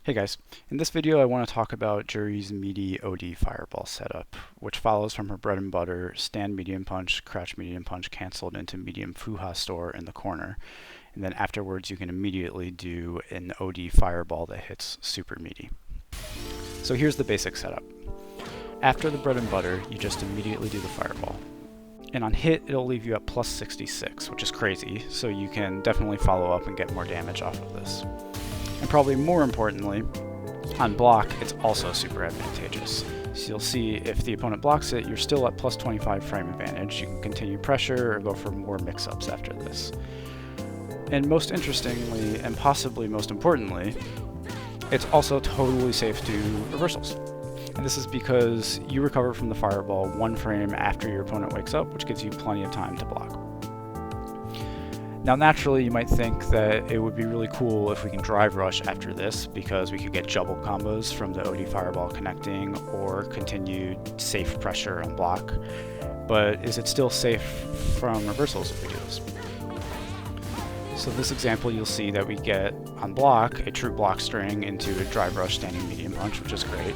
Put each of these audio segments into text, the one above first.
Hey guys, in this video I want to talk about Juri's Meaty OD fireball setup, which follows from her bread and butter stand medium punch, crouch medium punch canceled into medium fuha store in the corner, and then afterwards you can immediately do an OD fireball that hits super meaty. So here's the basic setup. After the bread and butter, you just immediately do the fireball. And on hit, it'll leave you at plus 66, which is crazy, so you can definitely follow up and get more damage off of this. And probably more importantly, on block, it's also super advantageous. So you'll see if the opponent blocks it, you're still at plus 25 frame advantage. You can continue pressure or go for more mix-ups after this. And most interestingly, and possibly most importantly, it's also totally safe to reversals. And this is because you recover from the fireball 1 frame after your opponent wakes up, which gives you plenty of time to block. Now naturally you might think that it would be really cool if we can drive rush after this because we could get juggle combos from the OD fireball connecting or continued safe pressure on block, but is it still safe from reversals if we do this? So this example you'll see that we get on block a true block string into a drive rush standing medium punch, which is great,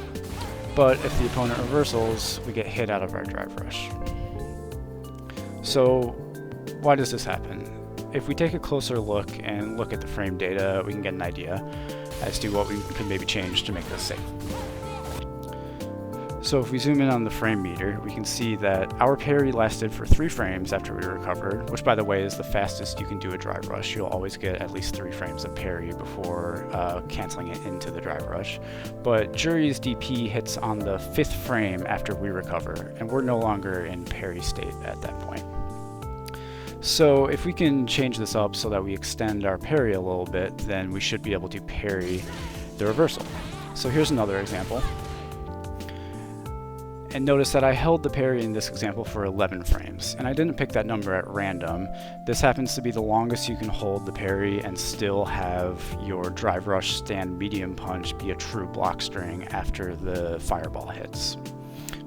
but if the opponent reversals we get hit out of our drive rush. So why does this happen? If we take a closer look and look at the frame data, we can get an idea as to what we can maybe change to make this safe. So if we zoom in on the frame meter, we can see that our parry lasted for 3 frames after we recovered, which by the way is the fastest you can do a drive rush. You'll always get at least 3 frames of parry before canceling it into the drive rush. But Juri's DP hits on the 5th frame after we recover, and we're no longer in parry state at that point. So if we can change this up so that we extend our parry a little bit, then we should be able to parry the reversal. So here's another example. And notice that I held the parry in this example for 11 frames, and I didn't pick that number at random. This happens to be the longest you can hold the parry and still have your drive rush stand medium punch be a true block string after the fireball hits.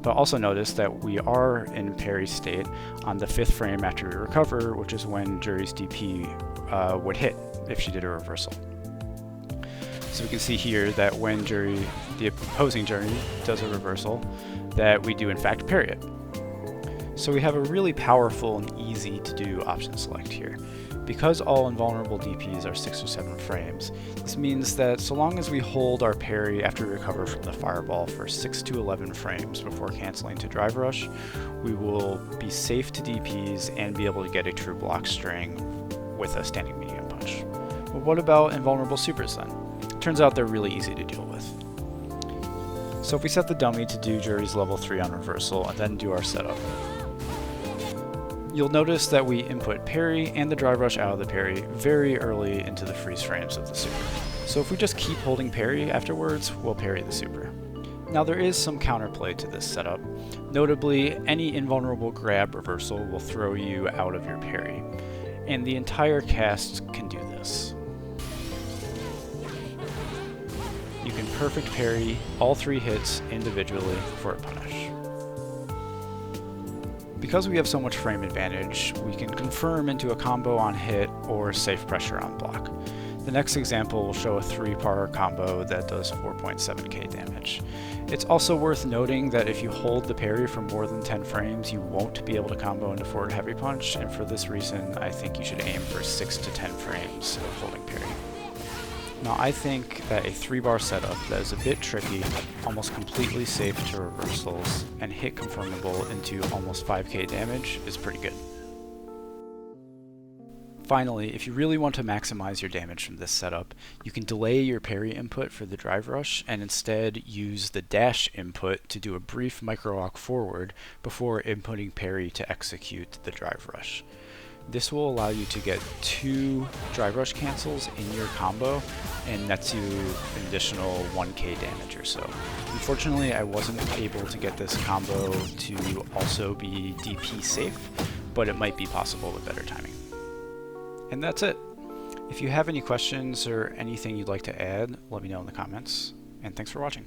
But also notice that we are in parry state on the 5th frame after we recover, which is when Juri's DP would hit if she did a reversal. So we can see here that when the opposing Juri does a reversal, that we do in fact parry it. So we have a really powerful and easy to do option select here. Because all invulnerable DPs are 6 or 7 frames, this means that so long as we hold our parry after we recover from the fireball for 6 to 11 frames before canceling to drive rush, we will be safe to DPs and be able to get a true block string with a standing medium punch. But what about invulnerable supers then? Turns out they're really easy to deal with. So if we set the dummy to do Juri's level 3 on reversal and then do our setup, you'll notice that we input parry and the drive rush out of the parry very early into the freeze frames of the super. So if we just keep holding parry afterwards, we'll parry the super. Now there is some counterplay to this setup. Notably, any invulnerable grab reversal will throw you out of your parry, and the entire cast can do this. You can perfect parry all 3 hits individually for a punish. Because we have so much frame advantage, we can confirm into a combo on hit or safe pressure on block. The next example will show a 3-par combo that does 4.7k damage. It's also worth noting that if you hold the parry for more than 10 frames, you won't be able to combo into forward heavy punch, and for this reason I think you should aim for 6 to 10 frames of holding parry. Now I think that a 3-bar setup that is a bit tricky, almost completely safe to reversals, and hit confirmable into almost 5k damage is pretty good. Finally, if you really want to maximize your damage from this setup, you can delay your parry input for the drive rush and instead use the dash input to do a brief micro walk forward before inputting parry to execute the drive rush. This will allow you to get 2 drive rush cancels in your combo and nets you an additional 1k damage or so. Unfortunately, I wasn't able to get this combo to also be DP safe, but it might be possible with better timing. And that's it. If you have any questions or anything you'd like to add, let me know in the comments, and thanks for watching.